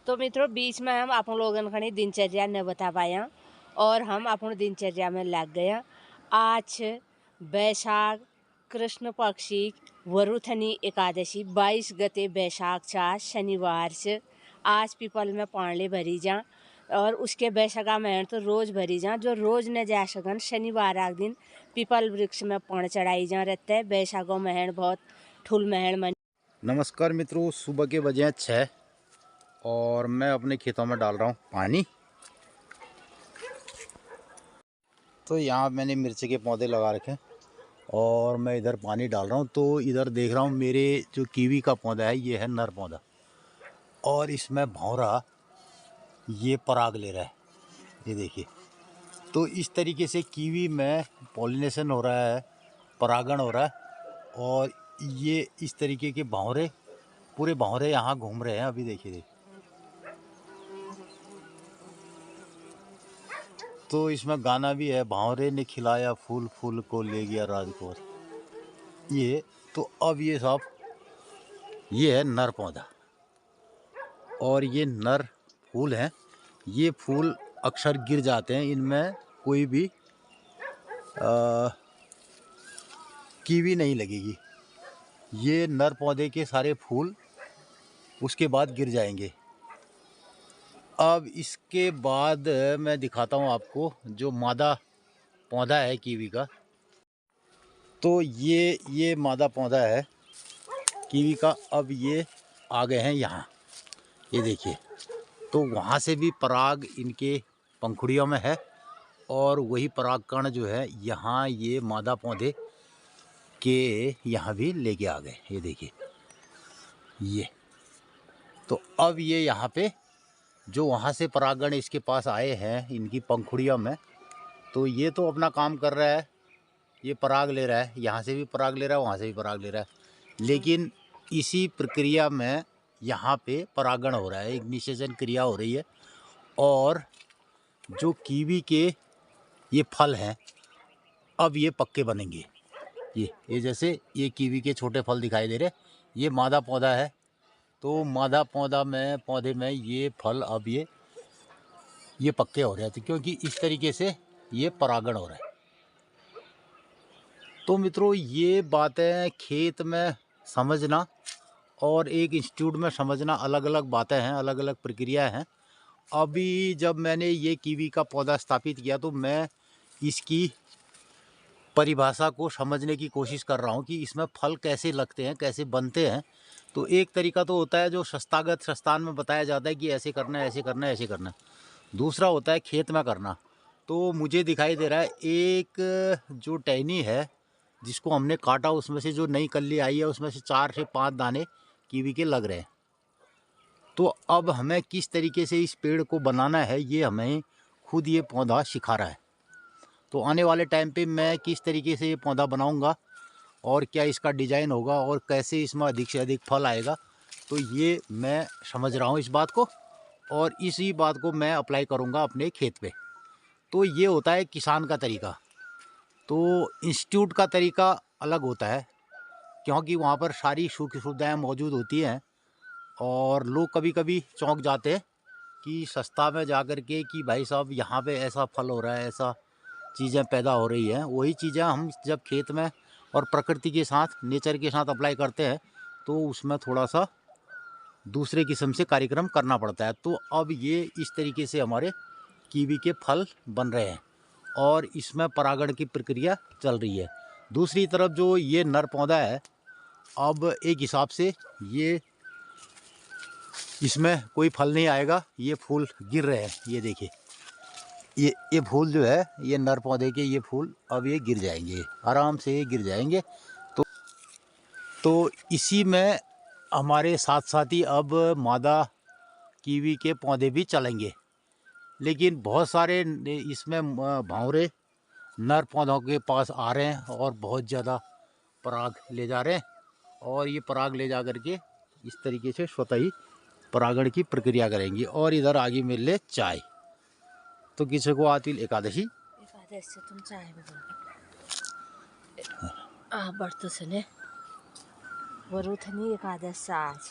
तो मित्रों बीच में हम अपन लोगन खनी दिनचर्या न बता पाया और हम अपन दिनचर्या में लग गया। आज बैसाख कृष्ण पक्षी वरुथनी एकादशी 22 गते बैसाख चा शनिवार से आज पीपल में पानी भरी जा और उसके बैसका महण तो रोज भरी जा जो रोज न जा सकन शनिवार आग दिन पीपल वृक्ष में पानी चढ़ाई जा रहते बैसाखों महण बहुत ठुल महण मन। नमस्कार मित्रों, सुबह के बजे हैं 6 और मैं अपने खेतों में डाल रहा हूँ पानी। तो यहाँ मैंने मिर्ची के पौधे लगा रखे हैं और मैं इधर पानी डाल रहा हूँ। तो इधर देख रहा हूँ मेरे जो कीवी का पौधा है ये है नर पौधा और इसमें भौरा ये पराग ले रहा है, ये देखिए। तो इस तरीके से कीवी में पॉलिनेशन हो रहा है, परागण हो रहा है और ये इस तरीके के भौरे पूरे भौरे यहाँ घूम रहे हैं। अभी देखिए तो इसमें गाना भी है, भांवरे ने खिलाया फूल फूल को ले गया राजकोर। ये तो अब ये साहब ये है नर पौधा और ये नर फूल हैं। ये फूल अक्सर गिर जाते हैं, इनमें कोई भी कीवी नहीं लगेगी। ये नर पौधे के सारे फूल उसके बाद गिर जाएंगे। अब इसके बाद मैं दिखाता हूँ आपको जो मादा पौधा है कीवी का। तो ये मादा पौधा है कीवी का। अब ये आ गए हैं यहाँ, ये देखिए। तो वहाँ से भी पराग इनके पंखुड़ियों में है और वही पराग कण जो है यहाँ ये मादा पौधे के यहाँ भी लेके आ गए, ये देखिए ये। तो अब ये यहाँ पे जो वहाँ से परागण इसके पास आए हैं इनकी पंखुड़ियों में, तो ये तो अपना काम कर रहा है, ये पराग ले रहा है, यहाँ से भी पराग ले रहा है, वहाँ से भी पराग ले रहा है। लेकिन इसी प्रक्रिया में यहाँ पे परागण हो रहा है, इग्निशन क्रिया हो रही है और जो कीवी के ये फल हैं अब ये पक्के बनेंगे। ये जैसे ये कीवी के छोटे फल दिखाई दे रहे, ये मादा पौधा है। तो मादा पौधे में ये फल अब ये पक्के हो रहे थे क्योंकि इस तरीके से ये परागण हो रहा है। तो मित्रों ये बातें खेत में समझना और एक इंस्टीट्यूट में समझना अलग अलग बातें हैं, अलग अलग प्रक्रियाएं हैं। अभी जब मैंने ये कीवी का पौधा स्थापित किया तो मैं इसकी परिभाषा को समझने की कोशिश कर रहा हूँ कि इसमें फल कैसे लगते हैं, कैसे बनते हैं। तो एक तरीका तो होता है जो संस्थान में बताया जाता है कि ऐसे करना है, ऐसे करना है, ऐसे करना है। दूसरा होता है खेत में करना। तो मुझे दिखाई दे रहा है एक जो टहनी है जिसको हमने काटा, उसमें से जो नई कल्ली आई है उसमें से 4 से 5 दाने कीवी के लग रहे हैं। तो अब हमें किस तरीके से इस पेड़ को बनाना है ये हमें खुद ये पौधा सिखा रहा है। तो आने वाले टाइम पे मैं किस तरीके से ये पौधा बनाऊंगा और क्या इसका डिज़ाइन होगा और कैसे इसमें अधिक से अधिक फल आएगा, तो ये मैं समझ रहा हूँ इस बात को और इसी बात को मैं अप्लाई करूँगा अपने खेत पे। तो ये होता है किसान का तरीका। तो इंस्टीट्यूट का तरीका अलग होता है क्योंकि वहाँ पर सारी सुख सुविधाएँ मौजूद होती हैं और लोग कभी कभी चौंक जाते हैं कि सस्ता में जा कर के कि भाई साहब यहाँ पे ऐसा फल हो रहा है, ऐसा चीज़ें पैदा हो रही हैं। वही चीज़ें हम जब खेत में और प्रकृति के साथ, नेचर के साथ अप्लाई करते हैं तो उसमें थोड़ा सा दूसरे किस्म से कार्यक्रम करना पड़ता है। तो अब ये इस तरीके से हमारे कीवी के फल बन रहे हैं और इसमें परागण की प्रक्रिया चल रही है। दूसरी तरफ जो ये नर पौधा है, अब एक हिसाब से ये इसमें कोई फल नहीं आएगा, ये फूल गिर रहे हैं, ये देखिए। ये फूल जो है ये नर पौधे के ये फूल अब ये गिर जाएंगे, आराम से ये गिर जाएंगे। तो इसी में हमारे साथ साथ ही अब मादा कीवी के पौधे भी चलेंगे। लेकिन बहुत सारे इसमें भांवरे नर पौधों के पास आ रहे हैं और बहुत ज़्यादा पराग ले जा रहे हैं और ये पराग ले जा करके इस तरीके से स्वतः ही परागण की प्रक्रिया करेंगी। और इधर आगे मिल ले चाय। तो किसी को आती एकादशी एकादशी तुम चाय बढ़ते चले वरुथनी एकादश आज।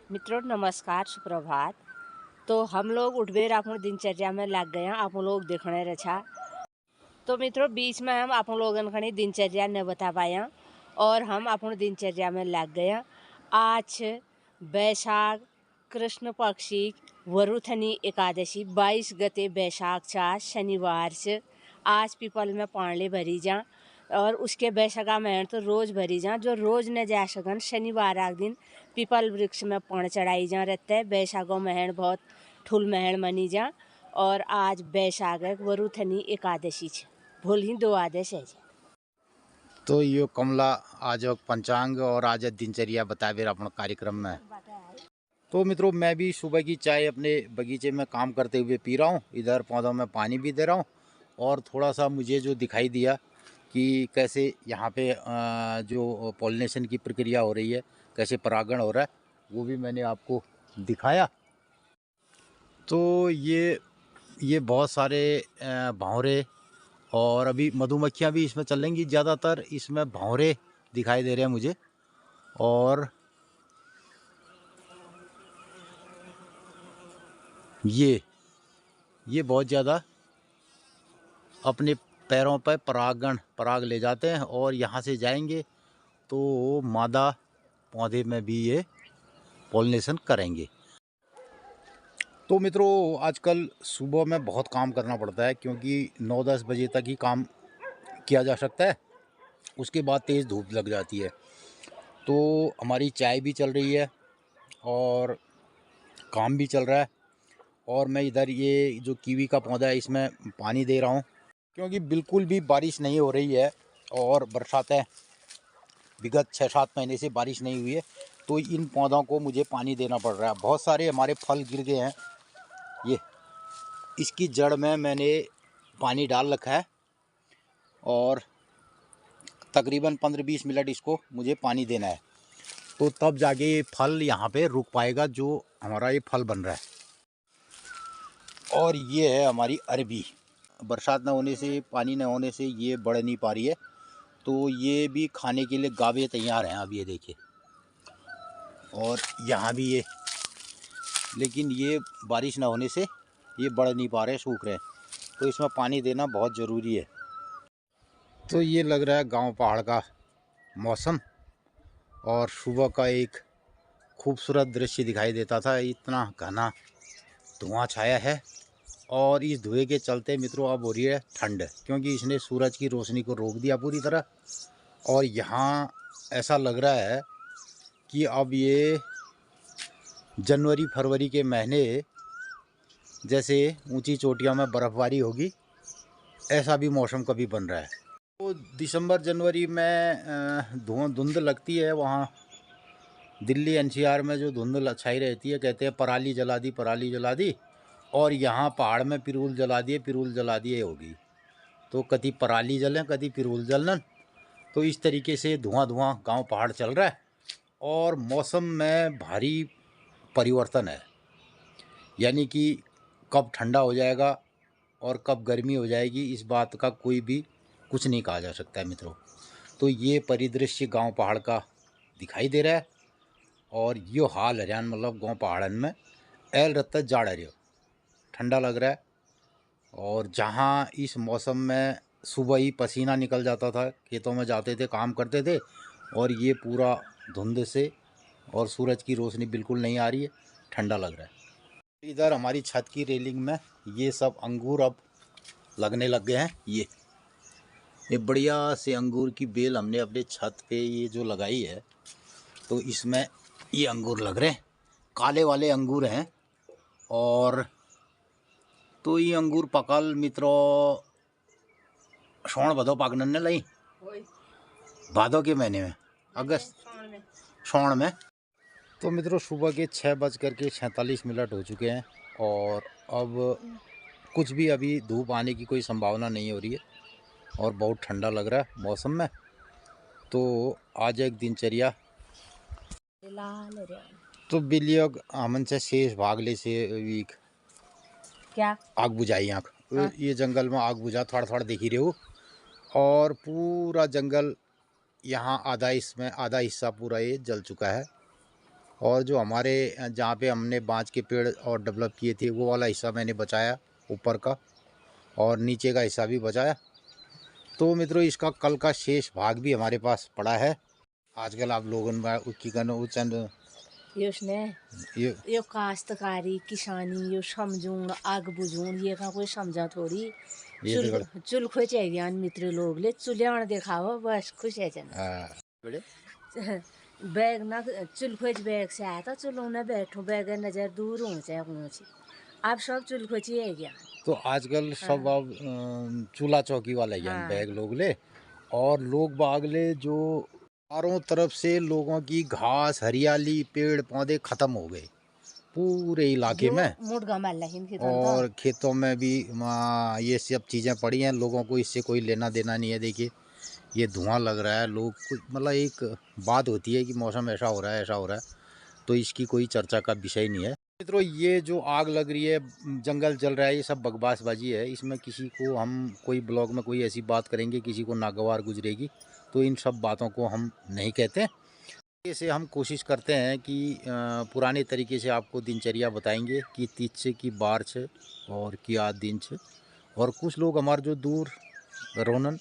मित्रों नमस्कार, सुप्रभात। तो हम लोग उठबेर अपन दिनचर्या में लग गए, आप लोग देखने रहा। तो मित्रों बीच में हम आप लोगन खनी दिनचर्या न बता पाया और हम अपन दिनचर्या में लग गए। आज बैसाख कृष्ण पक्षी वरुथनी एकादशी 22 गते बैसाख चा शनिवार से आज पीपल में पानी भरी जा और उसके बैसका महन तो रोज भरी जा, जो रोज न जा सकन शनिवार आग दिन पीपल वृक्ष में पान चढ़ाई जा रहते। बैसाखों महन बहुत ठुल महन मनी जा और आज बैसाख वरुथनी एकादशी छे, भूल ही 2 आदेश है। तो यो कमला आज पंचांग और आज दिनचर्या बतावे अपन कार्यक्रम में। तो मित्रों मैं भी सुबह की चाय अपने बगीचे में काम करते हुए पी रहा हूँ, इधर पौधों में पानी भी दे रहा हूँ और थोड़ा सा मुझे जो दिखाई दिया कि कैसे यहाँ पे जो पॉलिनेशन की प्रक्रिया हो रही है, कैसे परागण हो रहा है, वो भी मैंने आपको दिखाया। तो ये बहुत सारे भंवरे और अभी मधुमक्खियाँ भी इसमें चलेंगी, ज़्यादातर इसमें भंवरे दिखाई दे रहे हैं मुझे। और ये बहुत ज़्यादा अपने पैरों पर पराग ले जाते हैं और यहाँ से जाएंगे तो मादा पौधे में भी ये पॉलिनेशन करेंगे। तो मित्रों आजकल सुबह में बहुत काम करना पड़ता है क्योंकि 9-10 बजे तक ही काम किया जा सकता है, उसके बाद तेज़ धूप लग जाती है। तो हमारी चाय भी चल रही है और काम भी चल रहा है और मैं इधर ये जो कीवी का पौधा है इसमें पानी दे रहा हूँ क्योंकि बिल्कुल भी बारिश नहीं हो रही है और बरसातें विगत 6-7 महीने से बारिश नहीं हुई है, तो इन पौधों को मुझे पानी देना पड़ रहा है। बहुत सारे हमारे फल गिर गए हैं, ये इसकी जड़ में मैंने पानी डाल रखा है और तकरीबन 15-20 मिनट इसको मुझे पानी देना है, तो तब जाके ये फल यहाँ पे रुक पाएगा जो हमारा ये फल बन रहा है। और ये है हमारी अरबी, बरसात न होने से, पानी न होने से ये बढ़ नहीं पा रही है, तो ये भी खाने के लिए गावे तैयार हैं। अब ये देखिए, और यहाँ भी ये, लेकिन ये बारिश ना होने से ये बढ़ नहीं पा रहे, सूख रहे हैं, तो इसमें पानी देना बहुत ज़रूरी है। तो ये लग रहा है गांव पहाड़ का मौसम और सुबह का एक खूबसूरत दृश्य दिखाई देता था। इतना घना धुआं छाया है और इस धुएं के चलते मित्रों अब हो रही है ठंड, क्योंकि इसने सूरज की रोशनी को रोक दिया पूरी तरह। और यहाँ ऐसा लग रहा है कि अब ये जनवरी फरवरी के महीने जैसे ऊंची चोटियों में बर्फ़बारी होगी, ऐसा भी मौसम कभी बन रहा है। तो दिसंबर जनवरी में धुंध लगती है, वहाँ दिल्ली एनसीआर में जो धुंध छाई रहती है, कहते हैं पराली जला दी, पराली जला दी, और यहाँ पहाड़ में पिरूल जला दिए होगी। तो कभी पराली जलें कभी पिरूल जलन, तो इस तरीके से धुआं गांव पहाड़ चल रहा है और मौसम में भारी परिवर्तन है। यानी कि कब ठंडा हो जाएगा और कब गर्मी हो जाएगी, इस बात का कोई भी कुछ नहीं कहा जा सकता है मित्रों। तो ये परिदृश्य गांव पहाड़ का दिखाई दे रहा है और यो हाल हरियाण मतलब गांव पहाड़न में एल रत्ता जाड़ रहे हो, ठंडा लग रहा है। और जहाँ इस मौसम में सुबह ही पसीना निकल जाता था, खेतों में जाते थे, काम करते थे, और ये पूरा धुंध से और सूरज की रोशनी बिल्कुल नहीं आ रही है, ठंडा लग रहा है। इधर हमारी छत की रेलिंग में ये सब अंगूर अब लगने लग गए हैं। ये बढ़िया से अंगूर की बेल हमने अपने छत पे ये जो लगाई है, तो इसमें ये अंगूर लग रहे हैं, काले वाले अंगूर हैं। और तो ये अंगूर पकल मित्रों श्रावण भादो पाकने ने लई, भादो के महीने में, अगस्त श्रावण में। तो मित्रों सुबह के 6:46 हो चुके हैं और अब कुछ भी अभी धूप आने की कोई संभावना नहीं हो रही है और बहुत ठंडा लग रहा है मौसम में। तो आज एक दिनचर्या तो बिलियोग हमन से शेष भागले से वीक क्या आग बुझाई आँख, ये जंगल में आग बुझा थोड़ा देख ही रहे हो, और पूरा जंगल यहाँ आधा हिस्सा पूरा ये जल चुका है। और जो हमारे जहाँ पे हमने बांज के पेड़ और डेवलप किए थे वो वाला हिस्सा मैंने बचाया ऊपर का, और नीचे का हिस्सा भी बचाया। तो मित्रों इसका कल का शेष भाग भी हमारे पास पड़ा है। आजकल आप लोगों ने उसकी चंद ये उसने ये ये काश्तकारी किसानी ये समझून आग बुझून ये का कोई समझा थोड़ी। ये चुल तो चुल खो चाहिए मित्र लोग ले चुलियाण दिखाओ बस खुश है जन। बड़े बैग ना चुल खोज बैग से आया था चुलों ने बैठो बैग नजर दूर होना चाहिए कौन आप सब चुल खोची है क्या। तो आजकल सब अब चूल्हा चौकी वाला ही हाँ। बैग लोग ले, और लोग बाग ले जो चारों तरफ से लोगों की घास हरियाली पेड़ पौधे खत्म हो गए पूरे इलाके जो में। मुर्गा मार हिंदी और खेतों में भी ये सब चीज़ें पड़ी हैं, लोगों को इससे कोई लेना देना नहीं है। देखिए ये धुआं लग रहा है, लोग कुछ मतलब एक बात होती है कि मौसम ऐसा हो रहा है ऐसा हो रहा है, तो इसकी कोई चर्चा का विषय नहीं है। मित्रों ये जो आग लग रही है जंगल जल रहा है ये सब बकवासबाजी है। इसमें किसी को हम कोई ब्लॉग में कोई ऐसी बात करेंगे किसी को नागवार गुजरेगी, तो इन सब बातों को हम नहीं कहते। से हम कोशिश करते हैं कि पुराने तरीके से आपको दिनचर्या बताएंगे कि तीज से की बार छे और क्या दिन छे। और कुछ लोग हमारे जो दूर रोनन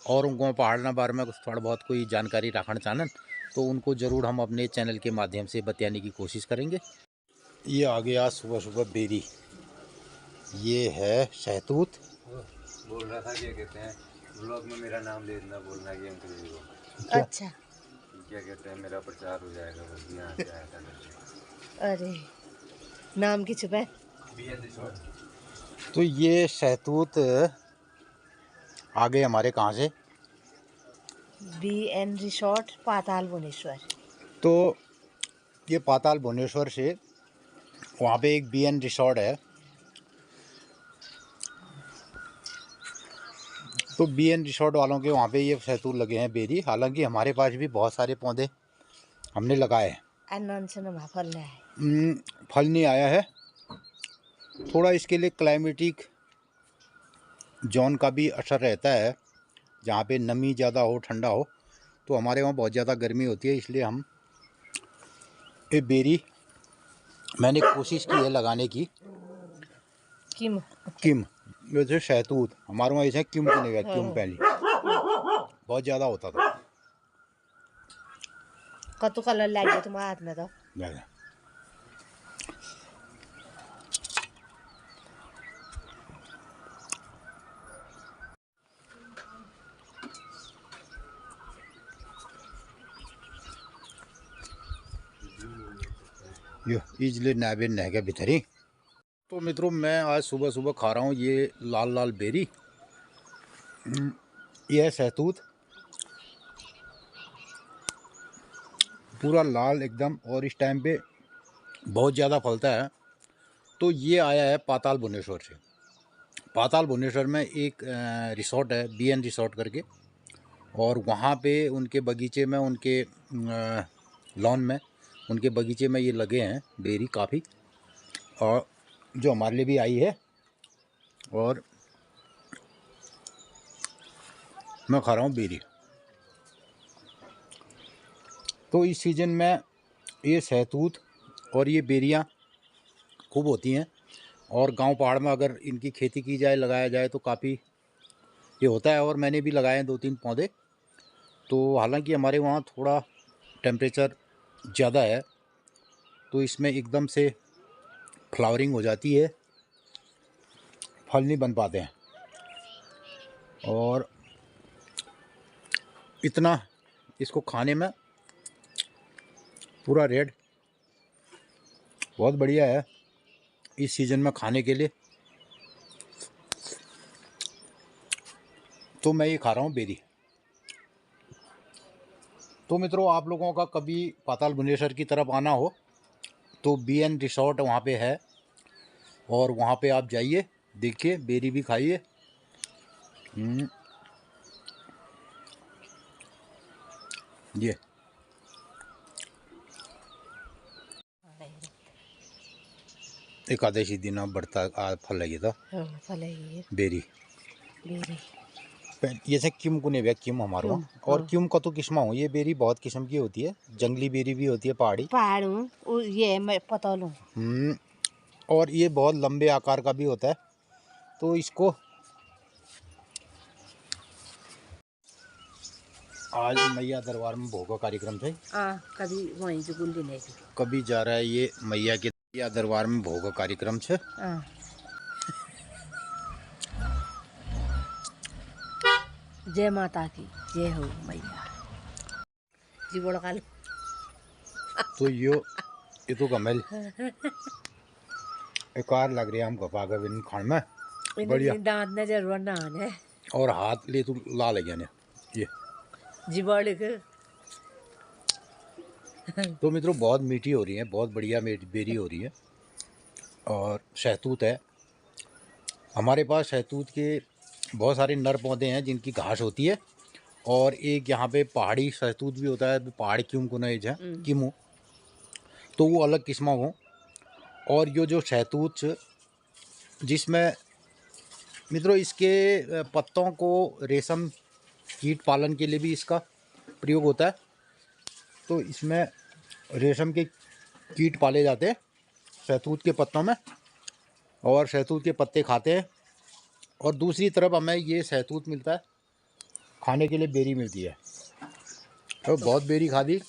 और उनको पहाड़ना बारे में कुछ थोड़ा बहुत कोई जानकारी रखना चाहन, तो उनको ज़रूर हम अपने चैनल के माध्यम से बताने की कोशिश करेंगे। ये आ गया सुबह सुबह बेरी, ये है शहतूत। बोल रहा था क्या कहते हैं ब्लॉग में मेरा नाम ले देना, बोलना कि अंकल जी को अच्छा क्या कहते हैं मेरा प्रचार हो जाएगा बस यहाँ से आया था करके। अरे नाम की छुपे। तो ये शहतूत आ गए हमारे कहाँ से, BN रिसोर्ट पाताल भुवनेश्वर। तो ये पाताल भुवनेश्वर से वहाँ पे एक BN रिसोर्ट है, तो BN रिसोर्ट वालों के वहाँ पे ये शहतूत लगे हैं बेरी। हालांकि हमारे पास भी बहुत सारे पौधे हमने लगाए हैं, फल है फल नहीं आया है। थोड़ा इसके लिए क्लाइमेटिक जोन का भी असर रहता है, जहाँ पे नमी ज़्यादा हो ठंडा हो, तो हमारे वहाँ बहुत ज़्यादा गर्मी होती है, इसलिए हम ये बेरी मैंने कोशिश की है लगाने की। किम वैसे शहतूत हमारे वहाँ ऐसे किम को नहीं गया, किम पहले बहुत ज़्यादा होता था। कतो कलर लग गया तुम्हारे हाथ में तो। यो इजले नाबे नह के भीतरी। तो मित्रों मैं आज सुबह सुबह खा रहा हूँ ये लाल लाल बेरी, ये है शहतूत पूरा लाल एकदम, और इस टाइम पे बहुत ज़्यादा फलता है। तो ये आया है पाताल भुवनेश्वर से। पाताल भुवनेश्वर में एक रिसोर्ट है BN रिसोर्ट करके, और वहाँ पे उनके बगीचे में उनके लॉन में उनके बगीचे में ये लगे हैं बेरी काफ़ी, और जो हमारे लिए भी आई है, और मैं खा रहा हूँ बेरी। तो इस सीज़न में ये शहतूत और ये बेरियाँ खूब होती हैं, और गांव पहाड़ में अगर इनकी खेती की जाए लगाया जाए तो काफ़ी ये होता है। और मैंने भी लगाए हैं 2-3 पौधे। तो हालांकि हमारे वहाँ थोड़ा टेम्परेचर ज़्यादा है, तो इसमें एकदम से फ्लावरिंग हो जाती है, फल नहीं बन पाते हैं, और इतना इसको खाने में पूरा रेड बहुत बढ़िया है इस सीज़न में खाने के लिए। तो मैं ये खा रहा हूँ बेरी। तो मित्रों आप लोगों का कभी पाताल भुवनेश्वर की तरफ आना हो तो BN रिसोर्ट वहाँ पे है, और वहाँ पे आप जाइए देखिए बेरी भी खाइए। ये एकादशी दिन बढ़ता फल लगी था फल है ये बेरी। बेरी ये से क्यूम को ने क्यूम हमारो क्यूम, और हाँ। क्यूम का तो किस्मा हो, ये बेरी बहुत किस्म की होती है, जंगली बेरी भी होती है पहाड़ी। पहाड़ हूँ ये मैं पता लूँ। और ये बहुत लंबे आकार का भी होता है। तो इसको आज मैया दरबार में भोग का कार्यक्रम थे। कभी वहीं से गुल्ली नहीं थी। कभी जा रहा है ये मैया के मैया दरबार में भोग का कार्यक्रम छे। जय माता की जय हो मैया जी बोल काल। तो ये तो कमल एकार लग रही है हम गपा कर इन खान में बढ़िया। दांत ने जरूर ना आने और हाथ ले तो ला ले गया ने ये जी बोल के। तो मित्रों बहुत मीठी हो रही है, बहुत बढ़िया बेरी हो रही है। और शहतूत है हमारे पास। शहतूत के बहुत सारे नर पौधे हैं जिनकी घास होती है। और एक यहाँ पे पहाड़ी शहतूत भी होता है, पहाड़ी क्यूम को नज है किमू, तो वो अलग किस्म हो। और ये जो शहतूत जिसमें मित्रों इसके पत्तों को रेशम कीट पालन के लिए भी इसका प्रयोग होता है। तो इसमें रेशम के कीट पाले जाते हैं शहतूत के पत्तों में, और शहतूत के पत्ते खाते हैं। और दूसरी तरफ हमें ये शहतूत मिलता है खाने के लिए, बेरी मिलती है। तो बहुत बेरी खा दी।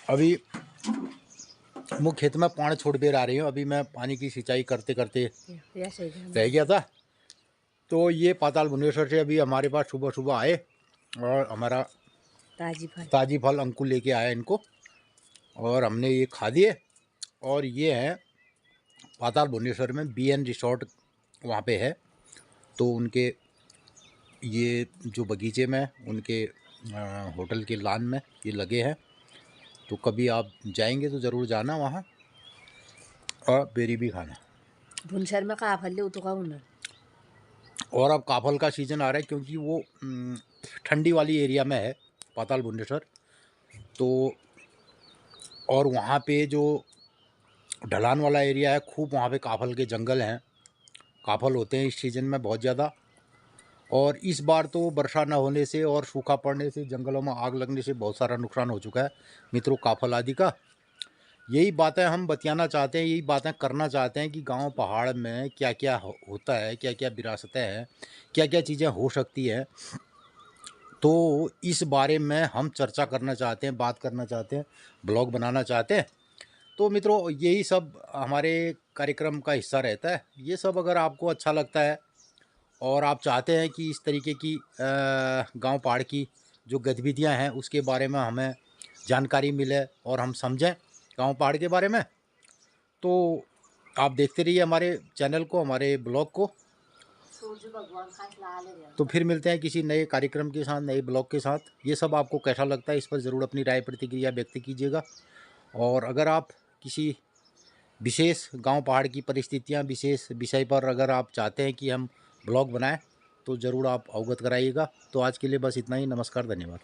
अभी मुँह खेत में पानी छोड़ बेर आ रही हूँ। अभी मैं पानी की सिंचाई करते करते रह गया था। तो ये पाताल भुवनेश्वर से अभी हमारे पास सुबह सुबह आए और हमारा ताजी फल अंकुर लेके आया इनको, और हमने ये खा दिए। और ये है पाताल भुवनेश्वर में BN रिसोर्ट वहाँ पे है। तो उनके ये जो बगीचे में उनके होटल के लान में ये लगे हैं। तो कभी आप जाएंगे तो ज़रूर जाना वहाँ और बेरी भी खाना। भुवनेश्वर में कहा फल ले तो का और अब काफल का सीज़न आ रहा है क्योंकि वो ठंडी वाली एरिया में है पाताल भुवनेश्वर। तो और वहाँ पे जो ढलान वाला एरिया है खूब, वहाँ पे काफल के जंगल हैं, काफल होते हैं इस सीज़न में बहुत ज़्यादा। और इस बार तो वर्षा न होने से और सूखा पड़ने से, जंगलों में आग लगने से बहुत सारा नुकसान हो चुका है मित्रों काफल आदि का। यही बातें हम बतियाना चाहते हैं, यही बातें करना चाहते हैं कि गांव पहाड़ में क्या क्या होता है, क्या क्या विरासतें हैं, क्या क्या चीज़ें हो सकती हैं। तो इस बारे में हम चर्चा करना चाहते हैं, बात करना चाहते हैं, ब्लॉग बनाना चाहते हैं। तो मित्रों यही सब हमारे कार्यक्रम का हिस्सा रहता है। ये सब अगर आपको अच्छा लगता है और आप चाहते हैं कि इस तरीके की गांव पहाड़ की जो गतिविधियां हैं उसके बारे में हमें जानकारी मिले और हम समझें गांव पहाड़ के बारे में, तो आप देखते रहिए हमारे चैनल को, हमारे ब्लॉग को। तो फिर मिलते हैं किसी नए कार्यक्रम के साथ, नए ब्लॉग के साथ। ये सब आपको कैसा लगता है इस पर ज़रूर अपनी राय प्रतिक्रिया व्यक्त कीजिएगा। और अगर आप किसी विशेष गांव पहाड़ की परिस्थितियां, विशेष विषय पर अगर आप चाहते हैं कि हम ब्लॉग बनाएं तो ज़रूर आप अवगत कराइएगा। तो आज के लिए बस इतना ही। नमस्कार, धन्यवाद।